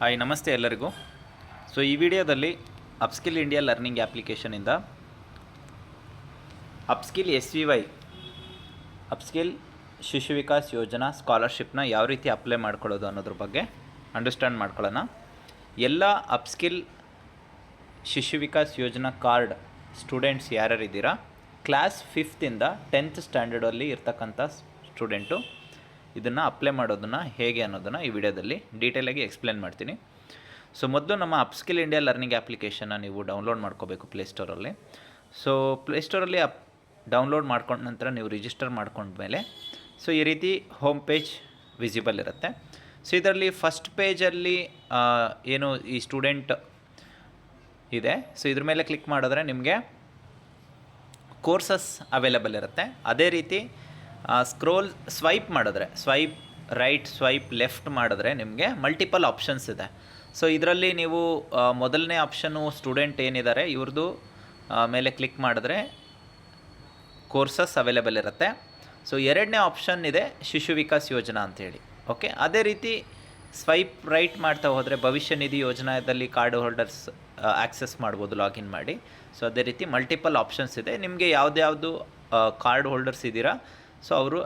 Hi ನಮಸ್ತೆ ಎಲ್ಲರಿಗೂ. So ಈ ವಿಡಿಯೋದಲ್ಲಿ ಅಪ್ಸ್ಕಿಲ್ ಇಂಡಿಯಾ ಲರ್ನಿಂಗ್ ಅಪ್ಲಿಕೇಶನಿಂದ upskill SVY upskill Shishu Vikas ಯೋಜನಾ ಸ್ಕಾಲರ್ಶಿಪ್ನ ಯಾವ ರೀತಿ ಅಪ್ಲೈ ಮಾಡ್ಕೊಳ್ಳೋದು ಅನ್ನೋದ್ರ ಬಗ್ಗೆ ಅಂಡರ್ಸ್ಟ್ಯಾಂಡ್ ಮಾಡ್ಕೊಳ್ಳೋಣ. ಎಲ್ಲ upskill Shishu Vikas Yojana card students ಯಾರ್ಯಾರಿದ್ದೀರಾ, ಕ್ಲಾಸ್ 5th 10th ಸ್ಟ್ಯಾಂಡರ್ಡಲ್ಲಿ ಇರ್ತಕ್ಕಂಥ ಸ್ಟೂಡೆಂಟು ಇದನ್ನು ಅಪ್ಲೈ ಮಾಡೋದನ್ನು ಹೇಗೆ ಅನ್ನೋದನ್ನು ಈ ವಿಡಿಯೋದಲ್ಲಿ ಡೀಟೇಲಾಗಿ ಎಕ್ಸ್ಪ್ಲೇನ್ ಮಾಡ್ತೀನಿ. ಸೊ ಮೊದಲು ನಮ್ಮ ಅಪ್ಸ್ಕಿಲ್ ಇಂಡಿಯಾ ಲರ್ನಿಂಗ್ ಅಪ್ಲಿಕೇಶನ್ನ ನೀವು ಡೌನ್ಲೋಡ್ ಮಾಡ್ಕೋಬೇಕು ಪ್ಲೇಸ್ಟೋರಲ್ಲಿ. ಸೊ ಪ್ಲೇಸ್ಟೋರಲ್ಲಿ ಡೌನ್ಲೋಡ್ ಮಾಡ್ಕೊಂಡ ನಂತರ ನೀವು ರಿಜಿಸ್ಟರ್ ಮಾಡ್ಕೊಂಡ್ಮೇಲೆ ಸೊ ಈ ರೀತಿ ಹೋಮ್ ಪೇಜ್ ವಿಸಿಬಲ್ ಇರುತ್ತೆ. ಸೊ ಇದರಲ್ಲಿ ಫಸ್ಟ್ ಪೇಜಲ್ಲಿ ಏನು ಈ ಸ್ಟೂಡೆಂಟ್ ಇದೆ, ಸೊ ಇದ್ರ ಮೇಲೆ ಕ್ಲಿಕ್ ಮಾಡಿದ್ರೆ ನಿಮಗೆ ಕೋರ್ಸಸ್ ಅವೈಲೇಬಲ್ ಇರುತ್ತೆ. ಅದೇ ರೀತಿ ಸ್ವೈಪ್ ಮಾಡಿದ್ರೆ, ಸ್ವೈಪ್ ರೈಟ್, ಸ್ವೈಪ್ ಲೆಫ್ಟ್ ಮಾಡಿದ್ರೆ ನಿಮಗೆ ಮಲ್ಟಿಪಲ್ ಆಪ್ಷನ್ಸ್ ಇದೆ. ಸೊ ಇದರಲ್ಲಿ ನೀವು ಮೊದಲನೇ ಆಪ್ಷನ್ನು ಸ್ಟೂಡೆಂಟ್ ಏನಿದ್ದಾರೆ ಇವ್ರದ್ದು ಮೇಲೆ ಕ್ಲಿಕ್ ಮಾಡಿದ್ರೆ ಕೋರ್ಸಸ್ ಅವೈಲೇಬಲ್ ಇರುತ್ತೆ. ಸೊ ಎರಡನೇ ಆಪ್ಷನ್ ಇದೆ ಶಿಶು ವಿಕಾಸ್ ಯೋಜನಾ ಅಂಥೇಳಿ. ಓಕೆ, ಅದೇ ರೀತಿ ಸ್ವೈಪ್ ರೈಟ್ ಮಾಡ್ತಾ ಹೋದರೆ ಭವಿಷ್ಯ ನಿಧಿ ಯೋಜನಾದಲ್ಲಿ ಕಾರ್ಡ್ ಹೋಲ್ಡರ್ಸ್ ಆ್ಯಕ್ಸೆಸ್ ಮಾಡ್ಬೋದು ಲಾಗಿನ್ ಮಾಡಿ. ಸೊ ಅದೇ ರೀತಿ ಮಲ್ಟಿಪಲ್ ಆಪ್ಷನ್ಸ್ ಇದೆ. ನಿಮಗೆ ಯಾವುದ್ಯಾವುದು ಕಾರ್ಡ್ ಹೋಲ್ಡರ್ಸ್ ಇದ್ದೀರಾ ಸೊ ಅವರು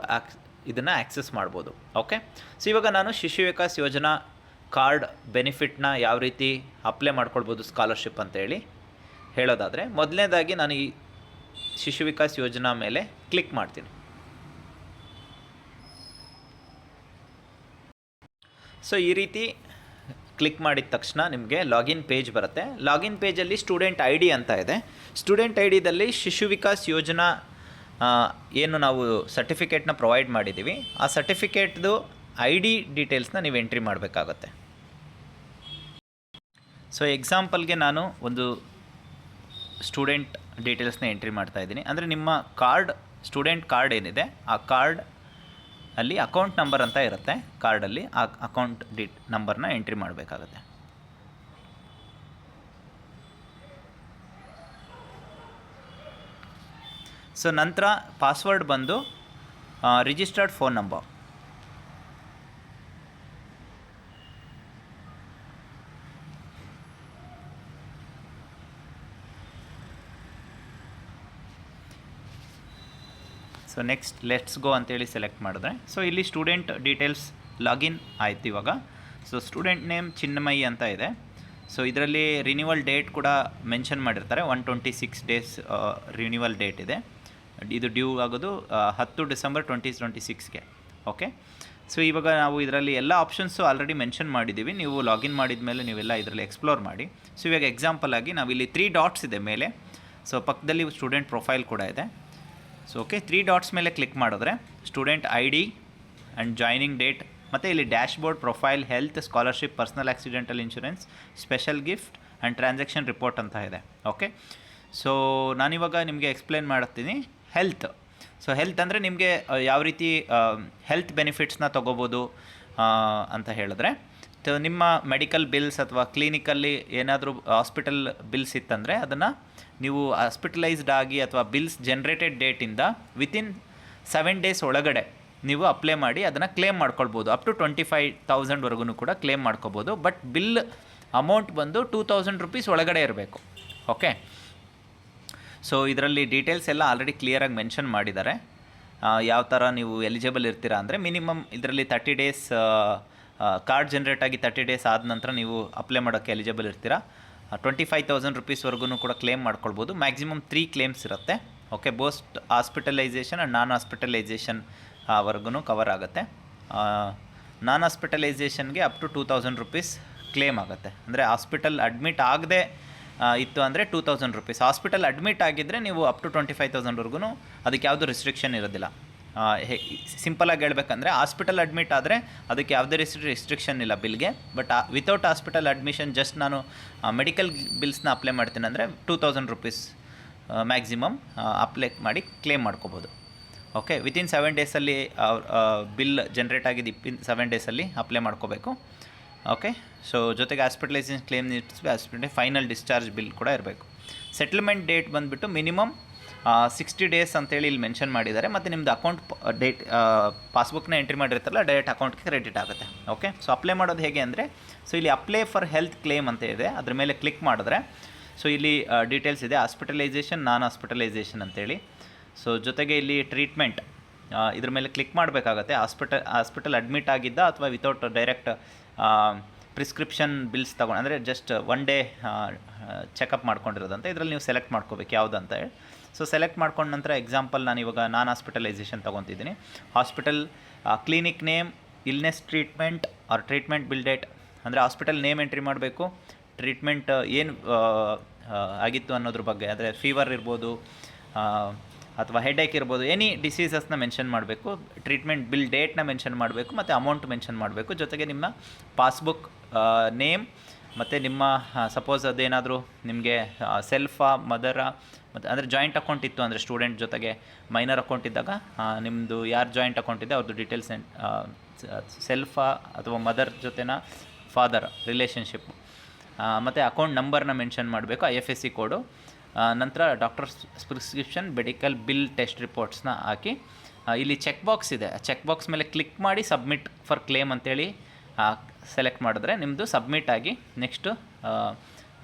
ಇದನ್ನು ಆ್ಯಕ್ಸೆಸ್ ಮಾಡ್ಬೋದು. ಓಕೆ, ಸೊ ಇವಾಗ ನಾನು ಶಿಶು ವಿಕಾಸ್ ಯೋಜನಾ ಕಾರ್ಡ್ ಬೆನಿಫಿಟ್ನ ಯಾವ ರೀತಿ ಅಪ್ಲೈ ಮಾಡ್ಕೊಳ್ಬೋದು ಸ್ಕಾಲರ್ಶಿಪ್ ಅಂತೇಳಿ ಹೇಳೋದಾದರೆ, ಮೊದಲನೇದಾಗಿ ನಾನು ಈ ಶಿಶು ವಿಕಾಸ್ ಯೋಜನಾ ಮೇಲೆ ಕ್ಲಿಕ್ ಮಾಡ್ತೀನಿ. ಸೊ ಈ ರೀತಿ ಕ್ಲಿಕ್ ಮಾಡಿದ ತಕ್ಷಣ ನಿಮಗೆ ಲಾಗಿನ್ ಪೇಜ್ ಬರುತ್ತೆ. ಲಾಗಿನ್ ಪೇಜಲ್ಲಿ ಸ್ಟೂಡೆಂಟ್ ID ಅಂತ ಇದೆ. ಸ್ಟೂಡೆಂಟ್ IDದಲ್ಲಿ ಶಿಶು ವಿಕಾಸ್ ಯೋಜನಾ ಏನು ನಾವು ಸರ್ಟಿಫಿಕೇಟ್ನ ಪ್ರೊವೈಡ್ ಮಾಡಿದ್ದೀವಿ, ಆ ಸರ್ಟಿಫಿಕೇಟ್ದು ID ಡೀಟೇಲ್ಸ್ನ ನೀವು ಎಂಟ್ರಿ ಮಾಡಬೇಕಾಗತ್ತೆ. ಸೊ ಎಕ್ಸಾಂಪಲ್ಗೆ ನಾನು ಒಂದು ಸ್ಟೂಡೆಂಟ್ ಡೀಟೇಲ್ಸ್ನ ಎಂಟ್ರಿ ಮಾಡ್ತಾಯಿದ್ದೀನಿ. ಅಂದರೆ ನಿಮ್ಮ ಕಾರ್ಡ್, ಸ್ಟೂಡೆಂಟ್ ಕಾರ್ಡ್ ಏನಿದೆ ಆ ಕಾರ್ಡ್ ಅಲ್ಲಿ ಅಕೌಂಟ್ ನಂಬರ್ ಅಂತ ಇರುತ್ತೆ. ಕಾರ್ಡಲ್ಲಿ ಆ ಅಕೌಂಟ್ ನಂಬರ್ನ ಎಂಟ್ರಿ ಮಾಡಬೇಕಾಗತ್ತೆ. ಸೊ ನಂತರ ಪಾಸ್ವರ್ಡ್ ಬಂದು registered phone number. So next let's go ಅಂತೇಳಿ ಸೆಲೆಕ್ಟ್ ಮಾಡಿದ್ರೆ ಸೊ ಇಲ್ಲಿ ಸ್ಟೂಡೆಂಟ್ ಡೀಟೇಲ್ಸ್ ಲಾಗಿನ್ ಆಯ್ತು ಇವಾಗ. ಸೊ ಸ್ಟೂಡೆಂಟ್ ನೇಮ್ ಚಿನ್ಮಯಿ ಅಂತ ಇದೆ. ಸೊ ಇದರಲ್ಲಿ ರಿನ್ಯೂವಲ್ ಡೇಟ್ ಕೂಡ ಮೆನ್ಷನ್ ಮಾಡಿರ್ತಾರೆ. 126 ಡೇಸ್ ರಿನ್ಯೂವಲ್ ಡೇಟ್ ಇದೆ. ಇದು ಡ್ಯೂ ಆಗೋದು 10 ಡಿಸೆಂಬರ್ 2026ಗೆ. ಓಕೆ, ಸೊ ಇವಾಗ ನಾವು ಇದರಲ್ಲಿ ಎಲ್ಲ ಆಪ್ಷನ್ಸು ಆಲ್ರೆಡಿ ಮೆನ್ಷನ್ ಮಾಡಿದ್ದೀವಿ. ನೀವು ಲಾಗಿನ್ ಮಾಡಿದ ಮೇಲೆ ನೀವೆಲ್ಲ ಇದರಲ್ಲಿ ಎಕ್ಸ್ಪ್ಲೋರ್ ಮಾಡಿ. ಸೊ ಇವಾಗ ಎಕ್ಸಾಂಪಲ್ ಆಗಿ ನಾವಿಲ್ಲಿ 3 ಡಾಟ್ಸ್ ಇದೆ ಮೇಲೆ. ಸೊ ಪಕ್ಕದಲ್ಲಿ ಸ್ಟೂಡೆಂಟ್ ಪ್ರೊಫೈಲ್ ಕೂಡ ಇದೆ. ಸೊ ಓಕೆ, 3 ಡಾಟ್ಸ್ ಮೇಲೆ ಕ್ಲಿಕ್ ಮಾಡಿದ್ರೆ student ID and joining date ಮತ್ತು ಇಲ್ಲಿ dashboard, profile, health, scholarship, personal accidental insurance, special gift and transaction report ಅಂತ ಇದೆ. ಓಕೆ, ಸೊ ನಾನಿವಾಗ ನಿಮಗೆ ಎಕ್ಸ್ಪ್ಲೇನ್ ಮಾಡ್ತೀನಿ ಹೆಲ್ತ್. ಸೊ ಹೆಲ್ತ್ ಅಂದರೆ ನಿಮಗೆ ಯಾವ ರೀತಿ ಹೆಲ್ತ್ ಬೆನಿಫಿಟ್ಸ್ನ ತೊಗೋಬೋದು ಅಂತ ಹೇಳಿದ್ರೆ, ನಿಮ್ಮ ಮೆಡಿಕಲ್ ಬಿಲ್ಸ್ ಅಥವಾ ಕ್ಲಿನಿಕಲ್ಲಿ ಏನಾದರೂ ಹಾಸ್ಪಿಟಲ್ ಬಿಲ್ಸ್ ಇತ್ತಂದರೆ ಅದನ್ನು ನೀವು ಹಾಸ್ಪಿಟಲೈಸ್ಡ್ ಆಗಿ ಅಥವಾ ಬಿಲ್ಸ್ ಜನ್ರೇಟೆಡ್ ಡೇಟಿಂದ ವಿತಿನ್ 7 ಡೇಸ್ ಒಳಗಡೆ ನೀವು ಅಪ್ಲೈ ಮಾಡಿ ಅದನ್ನು ಕ್ಲೇಮ್ ಮಾಡ್ಕೊಳ್ಬೋದು. ಅಪ್ ಟು 25,000ವರೆಗೂ ಕೂಡ ಕ್ಲೇಮ್ ಮಾಡ್ಕೋಬೋದು. ಬಟ್ ಬಿಲ್ ಅಮೌಂಟ್ ಬಂದು 2,000 ರೂಪೀಸ್ ಒಳಗಡೆ ಇರಬೇಕು. ಓಕೆ, ಸೊ ಇದರಲ್ಲಿ ಡೀಟೇಲ್ಸ್ ಎಲ್ಲ ಆಲ್ರೆಡಿ ಕ್ಲಿಯರಾಗಿ ಮೆನ್ಷನ್ ಮಾಡಿದ್ದಾರೆ. ಯಾವ ಥರ ನೀವು ಎಲಿಜಿಬಲ್ ಇರ್ತೀರಾ ಅಂದರೆ ಮಿನಿಮಮ್ ಇದರಲ್ಲಿ 30 ಡೇಸ್ ಕಾರ್ಡ್ ಜನ್ರೇಟ್ ಆಗಿ 30 ಡೇಸ್ ಆದ ನಂತರ ನೀವು ಅಪ್ಲೈ ಮಾಡೋಕ್ಕೆ ಎಲಿಜಿಬಲ್ ಇರ್ತೀರಾ. 25,000 ರೂಪೀಸ್ವರೆಗೂ ಕೂಡ ಕ್ಲೇಮ್ ಮಾಡ್ಕೊಳ್ಬೋದು. ಮ್ಯಾಕ್ಸಿಮಮ್ 3 ಕ್ಲೇಮ್ಸ್ ಇರುತ್ತೆ. Okay, post hospitalisation and non hospitalisation ವರ್ಗೂ ಕವರ್ ಆಗುತ್ತೆ. ನಾನ್ ಹಾಸ್ಪಿಟಲೈಸೇಷನ್ಗೆ ಅಪ್ ಟು 2,000 ರೂಪೀಸ್ ಕ್ಲೇಮ್ ಆಗುತ್ತೆ. ಅಂದರೆ ಹಾಸ್ಪಿಟಲ್ ಅಡ್ಮಿಟ್ ಆಗದೆ ಇತ್ತು ಅಂದರೆ 2,000 ರೂಪೀಸ್. ಹಾಸ್ಪಿಟಲ್ ಅಡ್ಮಿಟ್ ಆಗಿದ್ದರೆ ನೀವು ಅಪ್ ಟು 25,000ವರೆಗೂ ಅದಕ್ಕೆ ಯಾವುದೂ ರಿಸ್ಟ್ರಿಕ್ಷನ್ ಇರೋದಿಲ್ಲ. ಸಿಂಪಲಾಗಿ ಹೇಳ್ಬೇಕಂದ್ರೆ ಹಾಸ್ಪಿಟಲ್ ಅಡ್ಮಿಟ್ ಆದರೆ ಅದಕ್ಕೆ ಯಾವುದೇ ರಿಸ್ಟ್ರಿಕ್ಷನ್ ಇಲ್ಲ ಬಿಲ್ಗೆ. But without hospital admission just ನಾನು ಮೆಡಿಕಲ್ ಬಿಲ್ಸ್ನ ಅಪ್ಲೈ ಮಾಡ್ತೀನಿ ಅಂದರೆ 2,000 ರೂಪೀಸ್ ಮ್ಯಾಕ್ಸಿಮಮ್ ಅಪ್ಲೈ ಮಾಡಿ ಕ್ಲೇಮ್ ಮಾಡ್ಕೋಬೋದು. ಓಕೆ, ವಿತಿನ್ 7 ಡೇಸಲ್ಲಿ ಬಿಲ್ ಜನ್ರೇಟ್ ಆಗಿದ್ದು 7 ಡೇಸಲ್ಲಿ ಅಪ್ಲೈ ಮಾಡ್ಕೋಬೇಕು. ಓಕೆ, ಸೊ ಜೊತೆಗೆ hospitalisation claim hospital final discharge bill ಕೂಡ ಇರಬೇಕು. ಸೆಟಲ್ಮೆಂಟ್ ಡೇಟ್ ಬಂದುಬಿಟ್ಟು ಮಿನಿಮಮ್ 60 ಡೇಸ್ ಅಂತೇಳಿ ಇಲ್ಲಿ ಮೆನ್ಷನ್ ಮಾಡಿದ್ದಾರೆ. ಮತ್ತು ನಿಮ್ಮದು ಅಕೌಂಟ್ ಡೇಟ್ ಪಾಸ್ಬುಕ್ನ ಎಂಟ್ರಿ ಮಾಡಿರ್ತಾರಲ್ಲ ಡೈರೆಕ್ಟ್ ಅಕೌಂಟ್ಗೆ ಕ್ರೆಡಿಟ್ ಆಗುತ್ತೆ. ಓಕೆ, ಸೊ ಅಪ್ಲೈ ಮಾಡೋದು ಹೇಗೆ ಅಂದರೆ, ಸೊ ಇಲ್ಲಿ ಅಪ್ಲೈ ಫಾರ್ ಹೆಲ್ತ್ ಕ್ಲೇಮ್ ಅಂತ ಇದೆ, ಅದ್ರ ಮೇಲೆ ಕ್ಲಿಕ್ ಮಾಡಿದ್ರೆ ಸೊ ಇಲ್ಲಿ ಡೀಟೇಲ್ಸ್ ಇದೆ, ಹಾಸ್ಪಿಟಲೈಸೇಷನ್, ನಾನ್ ಹಾಸ್ಪಿಟಲೈಸೇಷನ್ ಅಂತೇಳಿ. ಸೊ ಜೊತೆಗೆ ಇಲ್ಲಿ ಟ್ರೀಟ್ಮೆಂಟ್ ಇದ್ರ ಮೇಲೆ ಕ್ಲಿಕ್ ಮಾಡಬೇಕಾಗತ್ತೆ. ಹಾಸ್ಪಿಟಲ್ ಅಡ್ಮಿಟ್ ಆಗಿದ್ದ ಅಥವಾ ವಿತೌಟ್ ಡೈರೆಕ್ಟ್ ಪ್ರಿಸ್ಕ್ರಿಪ್ಷನ್ ಬಿಲ್ಸ್ ತೊಗೊಂಡು, ಅಂದರೆ ಜಸ್ಟ್ ಒನ್ ಡೇ ಚೆಕಪ್ ಮಾಡ್ಕೊಂಡಿರೋದಂತ ಇದರಲ್ಲಿ ನೀವು ಸೆಲೆಕ್ಟ್ ಮಾಡ್ಕೋಬೇಕು ಯಾವುದು ಅಂತ ಹೇಳಿ. ಸೊ ಸೆಲೆಕ್ಟ್ ಮಾಡ್ಕೊಂಡ ನಂತರ ಎಕ್ಸಾಂಪಲ್ ನಾನು ಇವಾಗ ನಾನ್ ಹಾಸ್ಪಿಟಲೈಸೇಷನ್ ತೊಗೊತಿದ್ದೀನಿ. Hospital clinic name, illness treatment or treatment bill date, ಅಂದರೆ ಹಾಸ್ಪಿಟಲ್ ನೇಮ್ ಎಂಟ್ರಿ ಮಾಡಬೇಕು, ಟ್ರೀಟ್ಮೆಂಟ್ ಏನು ಆಗಿತ್ತು ಅನ್ನೋದ್ರ ಬಗ್ಗೆ, ಅಂದರೆ ಫೀವರ್ ಇರ್ಬೋದು ಅಥವಾ ಹೆಡ್ಏಕ್ ಇರ್ಬೋದು, ಎನಿ ಡಿಸೀಸಸ್ನ ಮೆನ್ಷನ್ ಮಾಡಬೇಕು, ಟ್ರೀಟ್ಮೆಂಟ್ ಬಿಲ್ ಡೇಟ್ನ ಮೆನ್ಷನ್ ಮಾಡಬೇಕು, ಮತ್ತು ಅಮೌಂಟ್ ಮೆನ್ಷನ್ ಮಾಡಬೇಕು. ಜೊತೆಗೆ ನಿಮ್ಮ ಪಾಸ್ಬುಕ್ ನೇಮ್ ಮತ್ತು ನಿಮ್ಮ ಸಪೋಸ್ ಅದೇನಾದರೂ ನಿಮಗೆ ಸೆಲ್ಫಾ ಮದರಾ ಮತ್ತು ಅಂದರೆ ಜಾಯಿಂಟ್ ಅಕೌಂಟ್ ಇತ್ತು ಅಂದರೆ ಸ್ಟೂಡೆಂಟ್ ಜೊತೆಗೆ ಮೈನರ್ ಅಕೌಂಟ್ ಇದ್ದಾಗ ನಿಮ್ಮದು ಯಾರು ಜಾಯಿಂಟ್ ಅಕೌಂಟ್ ಇದೆ ಅವ್ರದ್ದು ಡೀಟೇಲ್ಸ್, ಸೆಲ್ಫಾ ಅಥವಾ ಮದರ್ ಜೊತೆನ ಫಾದರ್ ರಿಲೇಷನ್ಶಿಪ್, ಮತ್ತು ಅಕೌಂಟ್ ನಂಬರ್ನ ಮೆನ್ಷನ್ ಮಾಡಬೇಕು, IFSC ಕೋಡು, ನಂತರ doctors prescription, medical bill, test ರಿಪೋರ್ಟ್ಸ್ನ ಹಾಕಿ ಇಲ್ಲಿ ಚೆಕ್ ಬಾಕ್ಸ್ ಇದೆ, ಚೆಕ್ ಬಾಕ್ಸ್ ಮೇಲೆ ಕ್ಲಿಕ್ ಮಾಡಿ ಸಬ್ಮಿಟ್ ಫಾರ್ ಕ್ಲೇಮ್ ಅಂತೇಳಿ ಸೆಲೆಕ್ಟ್ ಮಾಡಿದ್ರೆ ನಿಮ್ಮದು ಸಬ್ಮಿಟ್ ಆಗಿ ನೆಕ್ಸ್ಟು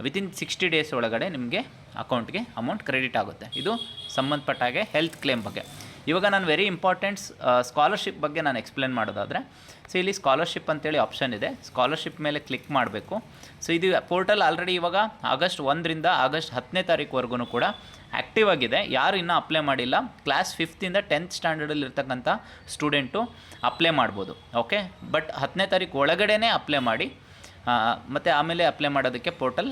ವಿತಿನ್ 60 ಡೇಸ್ ಒಳಗಡೆ ನಿಮಗೆ ಅಕೌಂಟ್ಗೆ ಅಮೌಂಟ್ ಕ್ರೆಡಿಟ್ ಆಗುತ್ತೆ. ಇದು ಸಂಬಂಧಪಟ್ಟ ಹಾಗೆ ಹೆಲ್ತ್ ಕ್ಲೇಮ್ ಬಗ್ಗೆ. ಇವಾಗ ನಾನು ವೆರಿ ಇಂಪಾರ್ಟೆಂಟ್ಸ್ ಸ್ಕಾಲರ್ಶಿಪ್ ಬಗ್ಗೆ ನಾನು ಎಕ್ಸ್ಪ್ಲೇನ್ ಮಾಡೋದಾದರೆ, ಸೊ ಇಲ್ಲಿ ಸ್ಕಾಲರ್ಶಿಪ್ ಅಂತೇಳಿ ಆಪ್ಷನ್ ಇದೆ, ಸ್ಕಾಲರ್ಶಿಪ್ ಮೇಲೆ ಕ್ಲಿಕ್ ಮಾಡಬೇಕು. ಸೊ ಇದು ಪೋರ್ಟಲ್ ಆಲ್ರೆಡಿ ಇವಾಗ ಆಗಸ್ಟ್ 1ರಿಂದ ಆಗಸ್ಟ್ 10ನೇ ತಾರೀಕುವರೆಗೂ ಕೂಡ ಆ್ಯಕ್ಟಿವ್ ಆಗಿದೆ. ಯಾರು ಇನ್ನೂ ಅಪ್ಲೈ ಮಾಡಿಲ್ಲ, ಕ್ಲಾಸ್ 5th ಇಂದ 10th ಸ್ಟ್ಯಾಂಡರ್ಡಲ್ಲಿ ಇರ್ತಕ್ಕಂಥ ಸ್ಟೂಡೆಂಟು ಅಪ್ಲೈ ಮಾಡ್ಬೋದು. ಓಕೆ, ಬಟ್ 10ನೇ ತಾರೀಕು ಒಳಗಡೆ ಅಪ್ಲೈ ಮಾಡಿ, ಮತ್ತು ಆಮೇಲೆ ಅಪ್ಲೈ ಮಾಡೋದಕ್ಕೆ ಪೋರ್ಟಲ್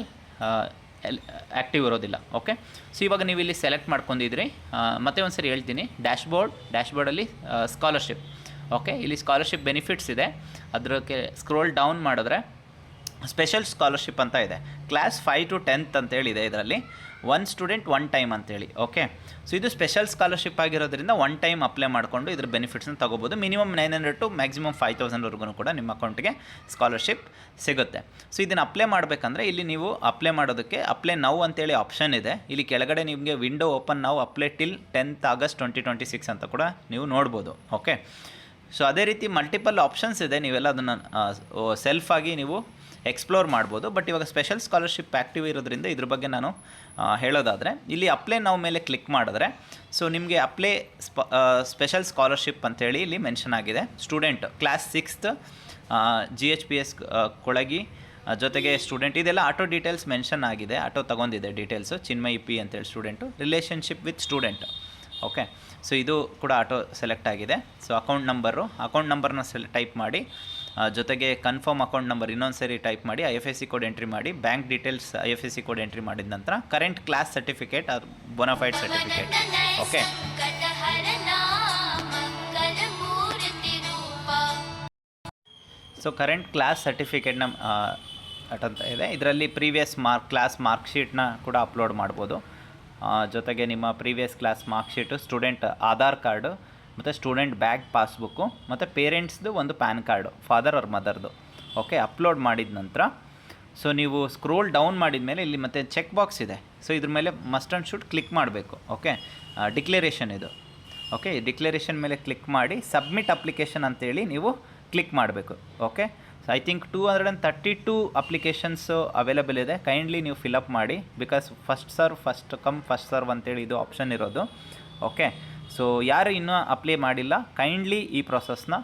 ಆ್ಯಕ್ಟಿವ್ ಇರೋದಿಲ್ಲ. ಓಕೆ, ಸೊ ಇವಾಗ ನೀವು ಇಲ್ಲಿ ಸೆಲೆಕ್ಟ್ ಮಾಡ್ಕೊಂಡಿದ್ರಿ. ಮತ್ತೆ ಒಂದು ಸರಿ ಹೇಳ್ತೀನಿ, ಡ್ಯಾಶ್ಬೋರ್ಡಲ್ಲಿ ಸ್ಕಾಲರ್ಶಿಪ್. ಓಕೆ, ಇಲ್ಲಿ ಸ್ಕಾಲರ್ಶಿಪ್ ಬೆನಿಫಿಟ್ಸ್ ಇದೆ, ಅದಕ್ಕೆ ಸ್ಕ್ರೋಲ್ ಡೌನ್ ಮಾಡಿದ್ರೆ ಸ್ಪೆಷಲ್ ಸ್ಕಾಲರ್ಶಿಪ್ ಅಂತ ಇದೆ. ಕ್ಲಾಸ್ 5 to 10th ಅಂತೇಳಿದೆ, ಇದರಲ್ಲಿ 1 ಸ್ಟೂಡೆಂಟ್ 1 ಟೈಮ್ ಅಂತೇಳಿ. ಓಕೆ, ಸೊ ಇದು ಸ್ಪೆಷಲ್ ಸ್ಕಾಲರ್ಶಿಪ್ ಆಗಿರೋದ್ರಿಂದ 1 ಟೈಮ್ ಅಪ್ಲೈ ಮಾಡಿಕೊಂಡು ಇದ್ರ ಬೆನಿಫಿಟ್ಸ್ನ ತೊಗೋಬೋದು. ಮಿನಿಮಮ್ 900 to ಮ್ಯಾಕ್ಸಿಮಮ್ 5000ವರೆಗೂ ಕೂಡ ನಿಮ್ಮ ಅಕೌಂಟಿಗೆ ಸ್ಕಾಲರ್ಶಿಪ್ ಸಿಗುತ್ತೆ. ಸೊ ಇದನ್ನು ಅಪ್ಲೈ ಮಾಡಬೇಕಂದ್ರೆ ಇಲ್ಲಿ ನೀವು ಅಪ್ಲೈ ಮಾಡೋದಕ್ಕೆ ಅಪ್ಲೈ ನೌ ಅಂತೇಳಿ ಆಪ್ಷನ್ ಇದೆ. ಇಲ್ಲಿ ಕೆಳಗಡೆ ನಿಮಗೆ window open now apply till 10th August 2026 ಅಂತ ಕೂಡ ನೀವು ನೋಡ್ಬೋದು. ಓಕೆ, ಸೊ ಅದೇ ರೀತಿ ಮಲ್ಟಿಪಲ್ ಆಪ್ಷನ್ಸ್ ಇದೆ, ನೀವೆಲ್ಲ ಅದನ್ನು ಸೆಲ್ಫಾಗಿ ನೀವು ಎಕ್ಸ್ಪ್ಲೋರ್ ಮಾಡ್ಬೋದು. ಬಟ್ ಇವಾಗ ಸ್ಪೆಷಲ್ ಸ್ಕಾಲರ್ಶಿಪ್ ಆ್ಯಕ್ಟಿವ್ ಇರೋದ್ರಿಂದ ಇದ್ರ ಬಗ್ಗೆ ನಾನು ಹೇಳೋದಾದರೆ, ಇಲ್ಲಿ ಅಪ್ಲೈ ನಾವು ಮೇಲೆ ಕ್ಲಿಕ್ ಮಾಡಿದ್ರೆ ಸೊ ನಿಮಗೆ ಅಪ್ಲೈ ಸ್ಪೆಷಲ್ ಸ್ಕಾಲರ್ಶಿಪ್ ಅಂತೇಳಿ ಇಲ್ಲಿ ಮೆನ್ಷನ್ ಆಗಿದೆ. Student class 6th GHPS Kolagi, ಜೊತೆಗೆ ಸ್ಟೂಡೆಂಟ್ ಇದೆಲ್ಲ ಆಟೋ ಡೀಟೇಲ್ಸ್ ಮೆನ್ಷನ್ ಆಗಿದೆ, ಆಟೋ ತಗೊಂಡಿದೆ ಡೀಟೇಲ್ಸು, ಚಿನ್ಮಯಿ P ಅಂತೇಳಿ student, relationship with student. Okay, so ಇದು ಕೂಡ ಆಟೋ ಸೆಲೆಕ್ಟ್ ಆಗಿದೆ. ಸೊ ಅಕೌಂಟ್ ನಂಬರ್ನ ಟೈಪ್ ಮಾಡಿ, ಜೊತೆಗೆ ಕನ್ಫರ್ಮ್ ಅಕೌಂಟ್ ನಂಬರ್ ಇನ್ನೊಂದು ಸರಿ ಟೈಪ್ ಮಾಡಿ, IFSC ಕೋಡ್ ಎಂಟ್ರಿ ಮಾಡಿ, bank details IFSC code entry ಮಾಡಿದ ನಂತರ current class certificate or bonafide certificate. Okay, so current class ಸರ್ಟಿಫಿಕೇಟ್ನ ಅಂತ ಇದೆ, ಇದರಲ್ಲಿ ಪ್ರೀವಿಯಸ್ ಕ್ಲಾಸ್ ಮಾರ್ಕ್ಶೀಟ್ನ ಕೂಡ ಅಪ್ಲೋಡ್ ಮಾಡ್ಬೋದು. ಜೊತೆಗೆ ನಿಮ್ಮ previous class marksheet, student Aadhaar card, ಮತ್ತು ಸ್ಟೂಡೆಂಟ್ ಬ್ಯಾಗ್ ಪಾಸ್ಬುಕ್ಕು, ಮತ್ತು ಪೇರೆಂಟ್ಸ್ದು ಒಂದು ಪ್ಯಾನ್ ಕಾರ್ಡು, ಫಾದರ್ ಅವ್ರ ಮದರ್ದು. ಓಕೆ, ಅಪ್ಲೋಡ್ ಮಾಡಿದ ನಂತರ ಸೊ ನೀವು ಸ್ಕ್ರೋಲ್ ಡೌನ್ ಮಾಡಿದ ಮೇಲೆ ಇಲ್ಲಿ ಮತ್ತೆ ಚೆಕ್ ಬಾಕ್ಸ್ ಇದೆ. ಸೊ ಇದ್ರ ಮೇಲೆ ಮಸ್ಟ್ ಆ್ಯಂಡ್ ಶುಡ್ ಕ್ಲಿಕ್ ಮಾಡಬೇಕು. ಓಕೆ, ಡಿಕ್ಲರೇಷನ್ ಇದು. ಓಕೆ, ಡಿಕ್ಲರೇಷನ್ ಮೇಲೆ ಕ್ಲಿಕ್ ಮಾಡಿ ಸಬ್ಮಿಟ್ ಅಪ್ಲಿಕೇಶನ್ ಅಂತೇಳಿ ನೀವು ಕ್ಲಿಕ್ ಮಾಡಬೇಕು. Okay, so I think 232 applications available ಇದೆ, ಕೈಂಡ್ಲಿ ನೀವು ಫಿಲಪ್ ಮಾಡಿ, ಬಿಕಾಸ್ ಫಸ್ಟ್ ಸರ್ವ್ ಅಂತೇಳಿ ಇದು ಆಪ್ಷನ್ ಇರೋದು. ಓಕೆ, ಸೊ ಯಾರು ಇನ್ನೂ ಅಪ್ಲೈ ಮಾಡಿಲ್ಲ, ಕೈಂಡ್ಲಿ ಈ ಪ್ರೊಸೆಸ್ನ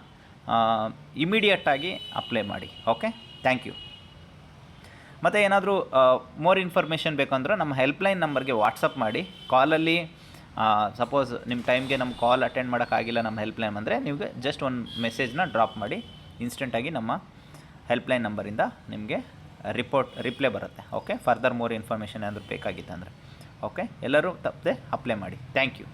ಇಮಿಡಿಯೇಟಾಗಿ ಅಪ್ಲೈ ಮಾಡಿ. Okay, thank you. ಮತ್ತು ಏನಾದರೂ ಮೋರ್ ಇನ್ಫಾರ್ಮೇಷನ್ ಬೇಕಂದ್ರೆ ನಮ್ಮ ಹೆಲ್ಪ್ಲೈನ್ ನಂಬರ್ಗೆ ವಾಟ್ಸಪ್ ಮಾಡಿ. ಕಾಲಲ್ಲಿ ಸಪೋಸ್ ನಿಮ್ಮ ಟೈಮ್ಗೆ ನಮ್ಮ ಕಾಲ್ ಅಟೆಂಡ್ ಮಾಡೋಕ್ಕಾಗಿಲ್ಲ ನಮ್ಮ ಹೆಲ್ಪ್ಲೈನ್ ಅಂದರೆ ನೀವು ಜಸ್ಟ್ ಒಂದು ಮೆಸೇಜ್ನ ಡ್ರಾಪ್ ಮಾಡಿ, ಇನ್ಸ್ಟೆಂಟಾಗಿ ನಮ್ಮ ಹೆಲ್ಪ್ಲೈನ್ ನಂಬರಿಂದ ನಿಮಗೆ ರಿಪ್ಲೈ ಬರುತ್ತೆ. ಓಕೆ, ಫರ್ದರ್ ಮೋರ್ ಇನ್ಫಾರ್ಮೇಷನ್ ಏನಾದರೂ ಬೇಕಾಗಿತ್ತು ಅಂದರೆ. ಓಕೆ, ಎಲ್ಲರೂ ತಪ್ಪದೆ ಅಪ್ಲೈ ಮಾಡಿ. Thank you.